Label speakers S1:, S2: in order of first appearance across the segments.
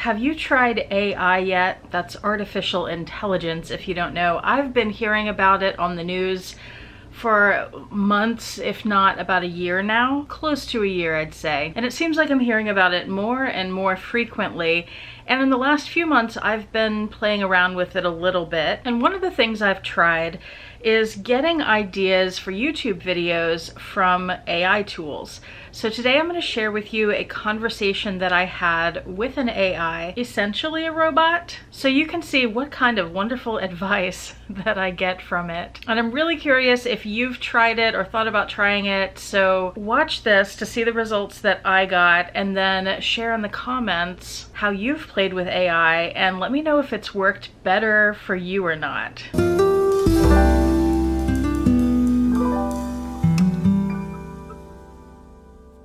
S1: Have you tried AI yet? That's artificial intelligence, if you don't know. I've been hearing about it on the news for months, if not about a year now. Close to a year, I'd say. And it seems like I'm hearing about it more and more frequently. And in the last few months, I've been playing around with it a little bit. And one of the things I've tried is getting ideas for YouTube videos from AI tools. So today I'm going to share with you a conversation that I had with an AI, essentially a robot, so you can see what kind of wonderful advice that I get from it. And I'm really curious if you've tried it or thought about trying it, so watch this to see the results that I got and then share in the comments how you've played with AI and let me know if it's worked better for you or not.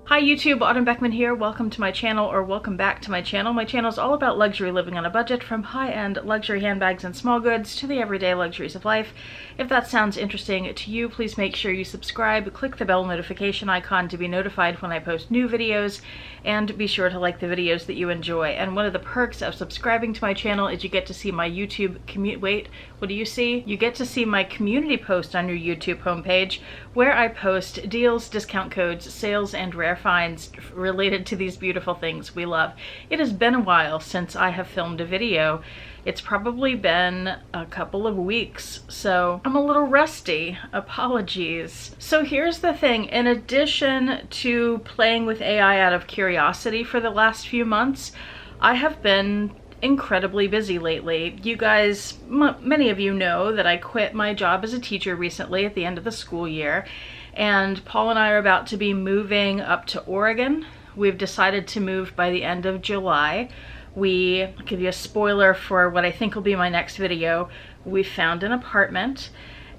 S1: Hi YouTube, Autumn Beckman here. Welcome to my channel, or welcome back to my channel. My channel is all about luxury living on a budget, from high-end luxury handbags and small goods to the everyday luxuries of life. If that sounds interesting to you, please make sure you subscribe, click the bell notification icon to be notified when I post new videos, and be sure to like the videos that you enjoy. And one of the perks of subscribing to my channel is you get to see my YouTube wait, what do you see? You get to see my community post on your YouTube homepage, where I post deals, discount codes, sales, and rare finds related to these beautiful things we love. It has been a while since I have filmed a video. It's probably been a couple of weeks, so I'm a little rusty. Apologies. So here's the thing. In addition to playing with AI out of curiosity for the last few months, I have been incredibly busy lately. You guys, many of you know that I quit my job as a teacher recently at the end of the school year, and Paul and I are about to be moving up to Oregon. We've decided to move by the end of July. I'll give you a spoiler for what I think will be my next video. We found an apartment,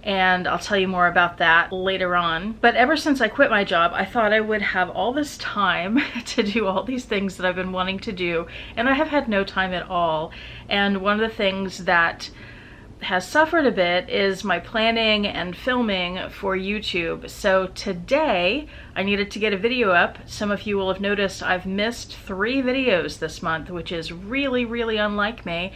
S1: and I'll tell you more about that later on. But ever since I quit my job, I thought I would have all this time to do all these things that I've been wanting to do, and I have had no time at all. And one of the things that has suffered a bit is my planning and filming for YouTube. So today I needed to get a video up. Some of you will have noticed I've missed 3 videos this month, which is really, really unlike me.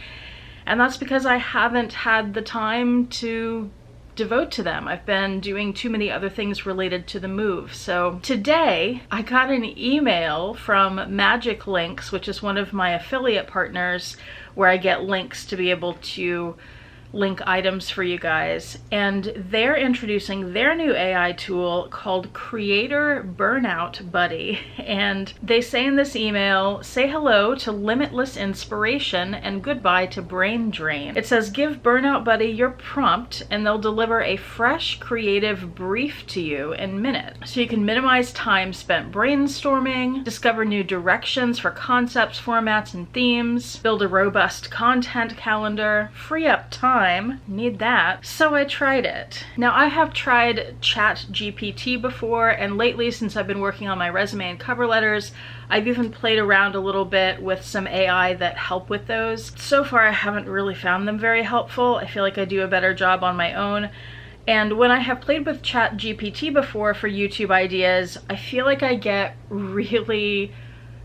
S1: And that's because I haven't had the time to devote to them. I've been doing too many other things related to the move. So today I got an email from Magic Links, which is one of my affiliate partners where I get links to be able to link items for you guys, and they're introducing their new AI tool called Creator Burnout Buddy. And they say in this email, say hello to limitless inspiration and goodbye to brain drain. It says, give Burnout Buddy your prompt and they'll deliver a fresh creative brief to you in minutes. So you can minimize time spent brainstorming, discover new directions for concepts, formats, and themes, build a robust content calendar, free up time. Need that. So I tried it. Now I have tried ChatGPT before, and lately, since I've been working on my resume and cover letters, I've even played around a little bit with some AI that help with those. So far I haven't really found them very helpful. I feel like I do a better job on my own. And when I have played with ChatGPT before for YouTube ideas, I feel like I get really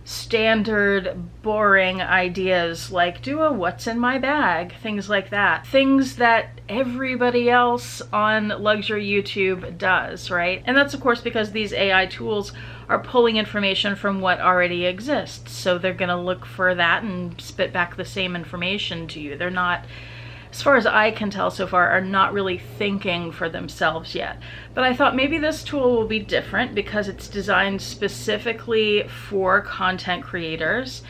S1: standard, boring ideas like do a what's in my bag, things like that. Things that everybody else on luxury YouTube does, right? And that's of course because these AI tools are pulling information from what already exists. So they're gonna look for that and spit back the same information to you. They're not, as far as I can tell so far, are not really thinking for themselves yet. But I thought maybe this tool will be different because it's designed specifically for content creators.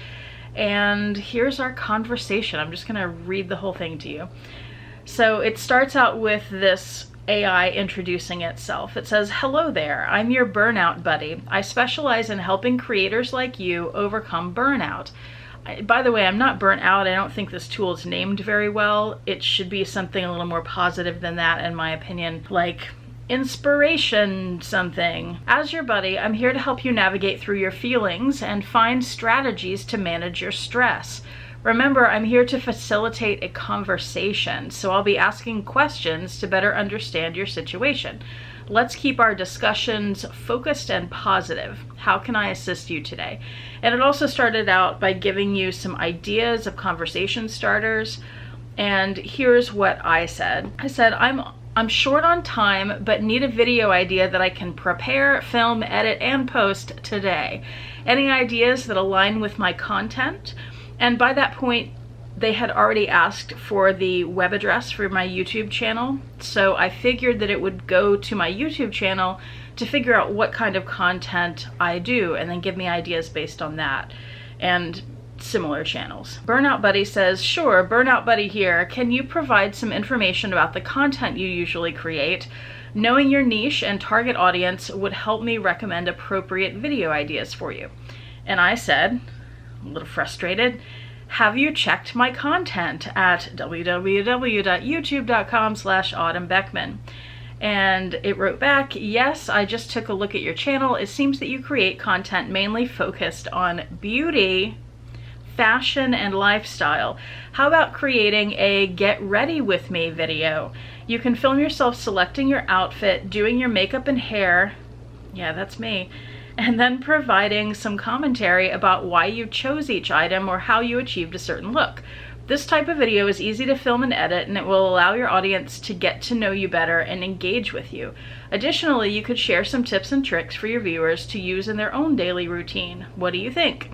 S1: And here's our conversation. I'm just gonna read the whole thing to you. So it starts out with this AI introducing itself. It says, hello there, I'm your burnout buddy. I specialize in helping creators like you overcome burnout. By the way, I'm not burnt out. I don't think this tool is named very well. It should be something a little more positive than that, in my opinion, like inspiration something. As your buddy, I'm here to help you navigate through your feelings and find strategies to manage your stress. Remember, I'm here to facilitate a conversation, so I'll be asking questions to better understand your situation. Let's keep our discussions focused and positive. How can I assist you today? And it also started out by giving you some ideas of conversation starters. And here's what I said. I said, I'm short on time, but need a video idea that I can prepare, film, edit, and post today. Any ideas that align with my content? And by that point, they had already asked for the web address for my YouTube channel. So I figured that it would go to my YouTube channel to figure out what kind of content I do and then give me ideas based on that and similar channels. Burnout Buddy says, sure, Burnout Buddy here. Can you provide some information about the content you usually create? Knowing your niche and target audience would help me recommend appropriate video ideas for you. And I said, a little frustrated, have you checked my content at www.youtube.com/autumnbeckman? And it wrote back, yes, I just took a look at your channel. It seems that you create content mainly focused on beauty, fashion, and lifestyle. How about creating a get ready with me video? You can film yourself selecting your outfit, doing your makeup and hair. Yeah, that's me. And then providing some commentary about why you chose each item or how you achieved a certain look. This type of video is easy to film and edit, and it will allow your audience to get to know you better and engage with you. Additionally, you could share some tips and tricks for your viewers to use in their own daily routine. What do you think?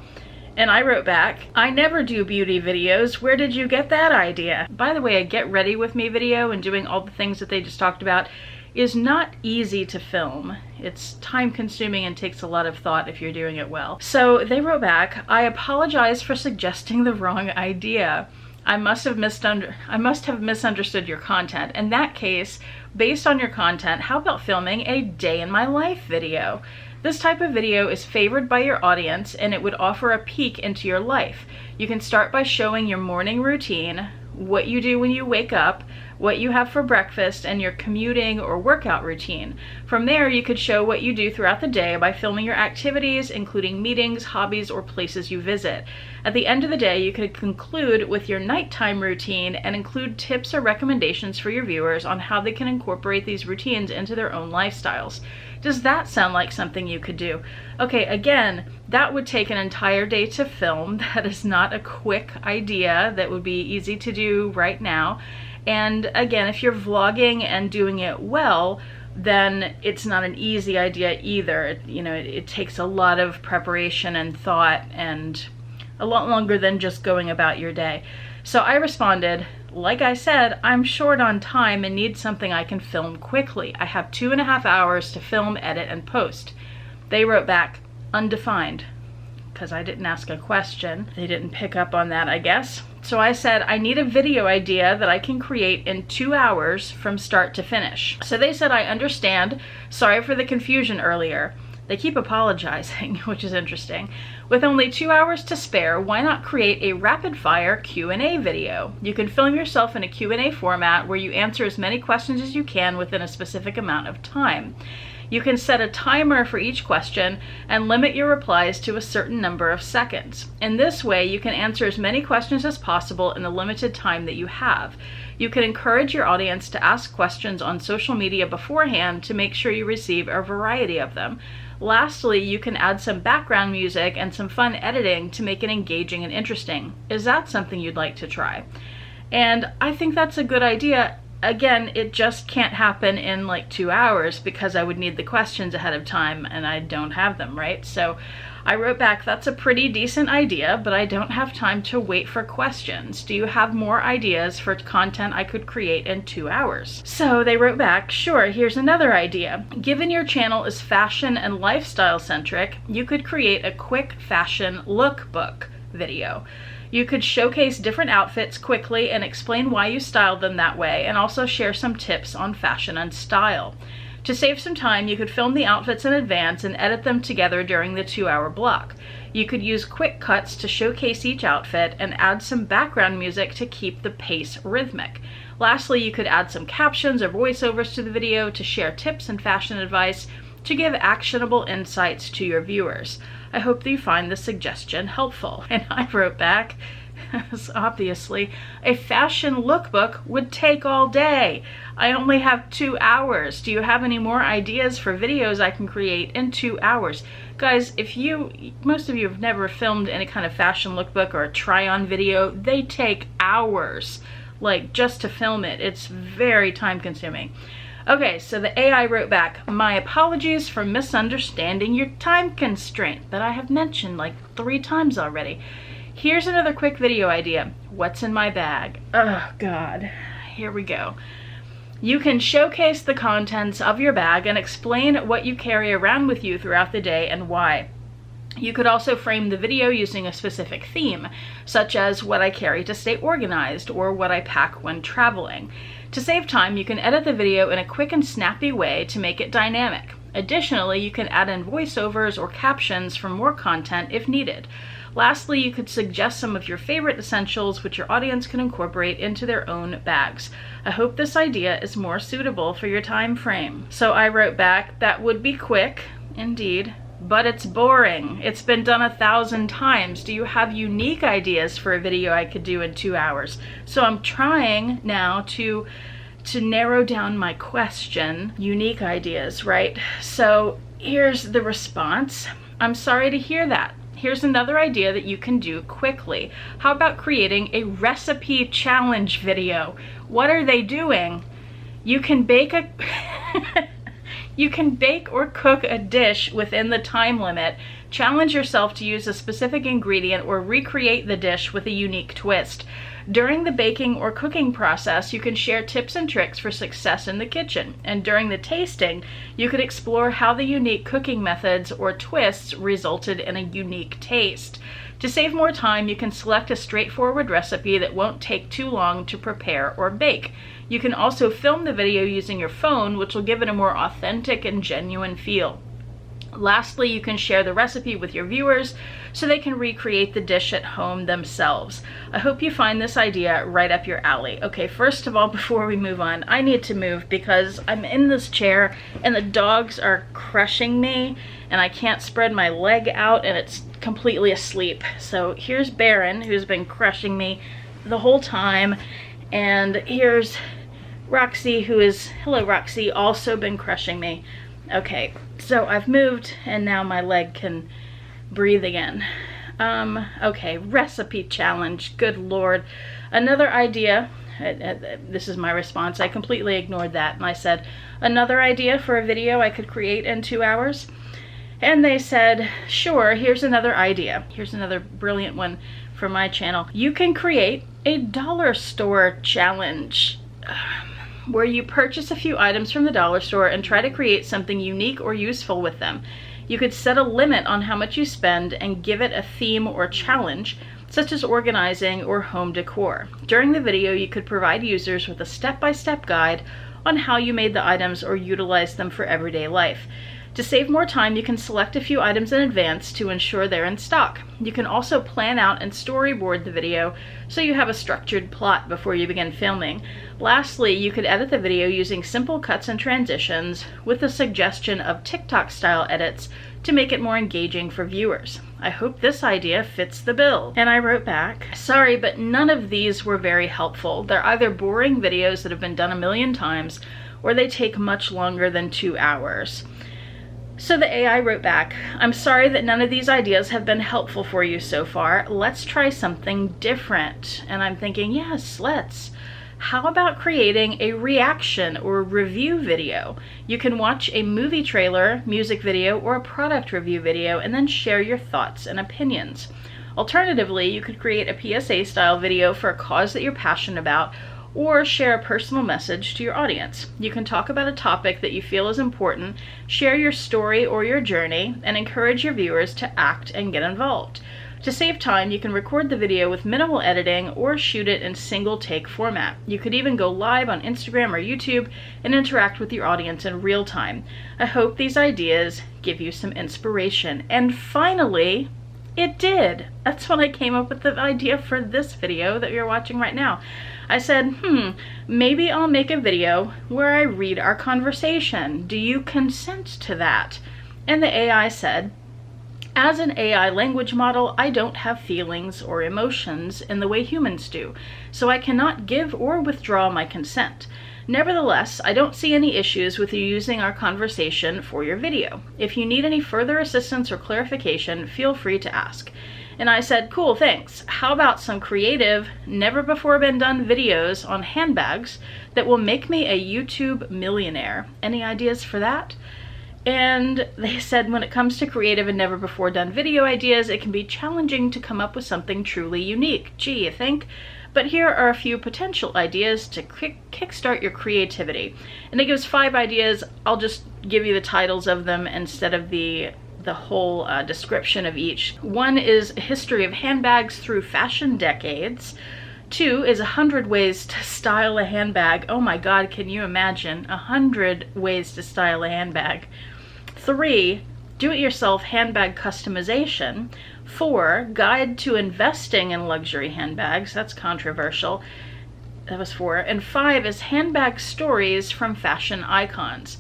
S1: And I wrote back, I never do beauty videos. Where did you get that idea? By the way, a get ready with me video and doing all the things that they just talked about is not easy to film. It's time consuming and takes a lot of thought if you're doing it well. So they wrote back, I apologize for suggesting the wrong idea. I must have misunderstood your content. In that case, based on your content, how about filming a day in my life video? This type of video is favored by your audience and it would offer a peek into your life. You can start by showing your morning routine, what you do when you wake up, what you have for breakfast, and your commuting or workout routine. From there, you could show what you do throughout the day by filming your activities, including meetings, hobbies, or places you visit. At the end of the day, you could conclude with your nighttime routine and include tips or recommendations for your viewers on how they can incorporate these routines into their own lifestyles. Does that sound like something you could do? Okay, again, that would take an entire day to film. That is not a quick idea that would be easy to do right now. And again, if you're vlogging and doing it well, then it's not an easy idea either. It takes a lot of preparation and thought and a lot longer than just going about your day. So I responded, like I said, I'm short on time and need something I can film quickly. I have 2.5 hours to film, edit, and post. They wrote back, undefined, because I didn't ask a question. They didn't pick up on that, I guess. So I said, I need a video idea that I can create in 2 hours from start to finish. So they said, I understand. Sorry for the confusion earlier. They keep apologizing, which is interesting. With only 2 hours to spare, why not create a rapid-fire Q&A video? You can film yourself in a Q&A format where you answer as many questions as you can within a specific amount of time. You can set a timer for each question and limit your replies to a certain number of seconds. In this way, you can answer as many questions as possible in the limited time that you have. You can encourage your audience to ask questions on social media beforehand to make sure you receive a variety of them. Lastly, you can add some background music and some fun editing to make it engaging and interesting. Is that something you'd like to try? And I think that's a good idea. Again, it just can't happen in like 2 hours because I would need the questions ahead of time and I don't have them, right? So I wrote back, that's a pretty decent idea, but I don't have time to wait for questions. Do you have more ideas for content I could create in 2 hours? So they wrote back, sure, here's another idea. Given your channel is fashion and lifestyle centric, you could create a quick fashion lookbook video. You could showcase different outfits quickly and explain why you styled them that way, and also share some tips on fashion and style. To save some time, you could film the outfits in advance and edit them together during the 2-hour block. You could use quick cuts to showcase each outfit and add some background music to keep the pace rhythmic. Lastly, you could add some captions or voiceovers to the video to share tips and fashion advice to give actionable insights to your viewers. I hope that you find this suggestion helpful. And I wrote back, as obviously a fashion lookbook would take all day. I only have 2 hours. Do you have any more ideas for videos I can create in 2 hours? Guys, most of you have never filmed any kind of fashion lookbook or a try-on video. They take hours, like, just to film it. It's very time consuming. Okay, so the AI wrote back, my apologies for misunderstanding your time constraint that I have mentioned like 3 times already. Here's another quick video idea. What's in my bag? Oh God, here we go. You can showcase the contents of your bag and explain what you carry around with you throughout the day and why. You could also frame the video using a specific theme, such as what I carry to stay organized or what I pack when traveling. To save time, you can edit the video in a quick and snappy way to make it dynamic. Additionally, you can add in voiceovers or captions for more content if needed. Lastly, you could suggest some of your favorite essentials which your audience can incorporate into their own bags. I hope this idea is more suitable for your time frame. So I wrote back, that would be quick, indeed, but it's boring. It's been done 1,000 times. Do you have unique ideas for a video I could do in 2 hours? So I'm trying now to narrow down my question. Unique ideas, right? So here's the response. I'm sorry to hear that. Here's another idea that you can do quickly. How about creating a recipe challenge video? What are they doing? You can bake You can bake or cook a dish within the time limit. Challenge yourself to use a specific ingredient or recreate the dish with a unique twist. During the baking or cooking process, you can share tips and tricks for success in the kitchen. And during the tasting, you could explore how the unique cooking methods or twists resulted in a unique taste. To save more time, you can select a straightforward recipe that won't take too long to prepare or bake. You can also film the video using your phone, which will give it a more authentic and genuine feel. Lastly, you can share the recipe with your viewers so they can recreate the dish at home themselves. I hope you find this idea right up your alley. Okay, first of all, before we move on, I need to move because I'm in this chair and the dogs are crushing me and I can't spread my leg out and it's completely asleep. So here's Baron, who's been crushing me the whole time, and here's Roxy, who is, hello Roxy, also been crushing me. Okay, so I've moved and now my leg can breathe again. Okay, recipe challenge, good Lord. Another idea, this is my response, I completely ignored that and I said, another idea for a video I could create in 2 hours? And they said, sure, here's another idea. Here's another brilliant one for my channel. You can create a dollar store challenge where you purchase a few items from the dollar store and try to create something unique or useful with them. You could set a limit on how much you spend and give it a theme or challenge, such as organizing or home decor. During the video, you could provide users with a step-by-step guide on how you made the items or utilized them for everyday life. To save more time, you can select a few items in advance to ensure they're in stock. You can also plan out and storyboard the video so you have a structured plot before you begin filming. Lastly, you could edit the video using simple cuts and transitions with a suggestion of TikTok-style edits to make it more engaging for viewers. I hope this idea fits the bill. And I wrote back, sorry, but none of these were very helpful. They're either boring videos that have been done a million times, or they take much longer than 2 hours. So the AI wrote back, I'm sorry that none of these ideas have been helpful for you so far. Let's try something different. And I'm thinking, yes, let's. How about creating a reaction or review video? You can watch a movie trailer, music video, or a product review video and then share your thoughts and opinions. Alternatively, you could create a PSA style video for a cause that you're passionate about, or share a personal message to your audience. You can talk about a topic that you feel is important, share your story or your journey, and encourage your viewers to act and get involved. To save time, you can record the video with minimal editing or shoot it in single take format. You could even go live on Instagram or YouTube and interact with your audience in real time. I hope these ideas give you some inspiration. And finally, it did. That's when I came up with the idea for this video that you're watching right now. I said, maybe I'll make a video where I read our conversation. Do you consent to that? And the AI said, As an AI language model, I don't have feelings or emotions in the way humans do, so I cannot give or withdraw my consent. Nevertheless, I don't see any issues with you using our conversation for your video. If you need any further assistance or clarification, feel free to ask. And I said, cool, thanks. How about some creative, never before been done videos on handbags that will make me a YouTube millionaire? Any ideas for that? And they said when it comes to creative and never before done video ideas, it can be challenging to come up with something truly unique. Gee, you think? But here are a few potential ideas to kickstart your creativity. And it gives 5 ideas. I'll just give you the titles of them instead of the whole description of each. 1 is a history of handbags through fashion decades. 2 is 100 ways to style a handbag. Oh my God, can you imagine? 100 ways to style a handbag. 3, do-it-yourself handbag customization. 4, guide to investing in luxury handbags. That's controversial. That was 4. And 5 is handbag stories from fashion icons.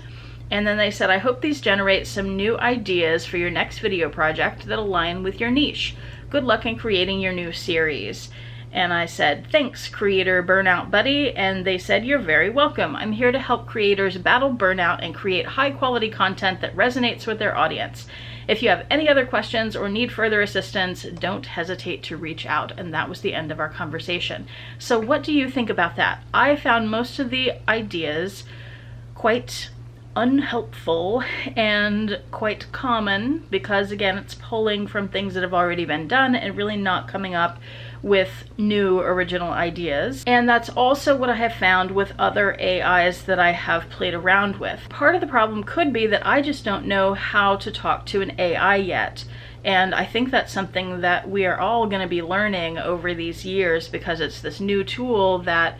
S1: And then they said, I hope these generate some new ideas for your next video project that align with your niche. Good luck in creating your new series. And I said, thanks, creator burnout buddy. And they said, you're very welcome. I'm here to help creators battle burnout and create high quality content that resonates with their audience. If you have any other questions or need further assistance, don't hesitate to reach out. And that was the end of our conversation. So what do you think about that? I found most of the ideas quite unhelpful and quite common because, again, it's pulling from things that have already been done and really not coming up with new original ideas. And that's also what I have found with other AIs that I have played around with. Part of the problem could be that I just don't know how to talk to an AI yet. And I think that's something that we are all going to be learning over these years because it's this new tool that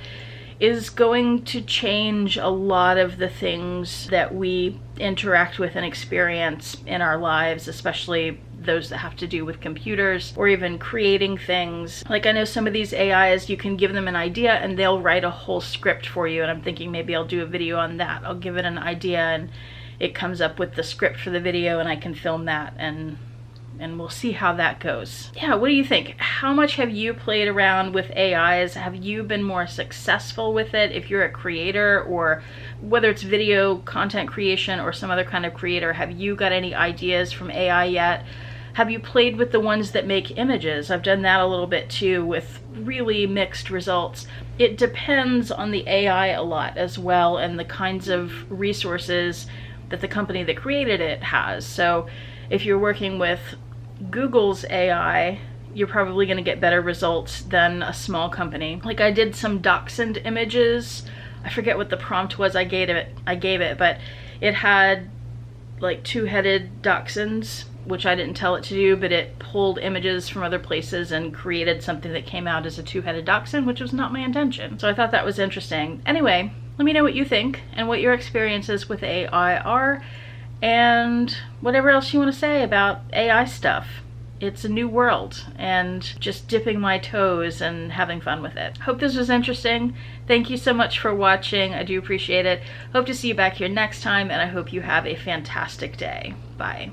S1: is going to change a lot of the things that we interact with and experience in our lives, especially those that have to do with computers or even creating things. Like, I know some of these AIs, you can give them an idea and they'll write a whole script for you, and I'm thinking maybe I'll do a video on that. I'll give it an idea and it comes up with the script for the video and I can film that, and we'll see how that goes. Yeah, what do you think? How much have you played around with AIs? Have you been more successful with it? If you're a creator, or whether it's video content creation or some other kind of creator, have you got any ideas from AI yet? Have you played with the ones that make images? I've done that a little bit too with really mixed results. It depends on the AI a lot as well and the kinds of resources that the company that created it has. So if you're working with Google's AI, you're probably going to get better results than a small company. Like, I did some dachshund images. I forget what the prompt was I gave it, but it had like 2-headed dachshunds, which I didn't tell it to do, but it pulled images from other places and created something that came out as a 2-headed dachshund, which was not my intention. So I thought that was interesting. Anyway, let me know what you think and what your experiences with AI are, and whatever else you want to say about AI stuff. It's a new world, and just dipping my toes and having fun with it. Hope this was interesting. Thank you so much for watching. I do appreciate it. Hope to see you back here next time, and I hope you have a fantastic day. Bye.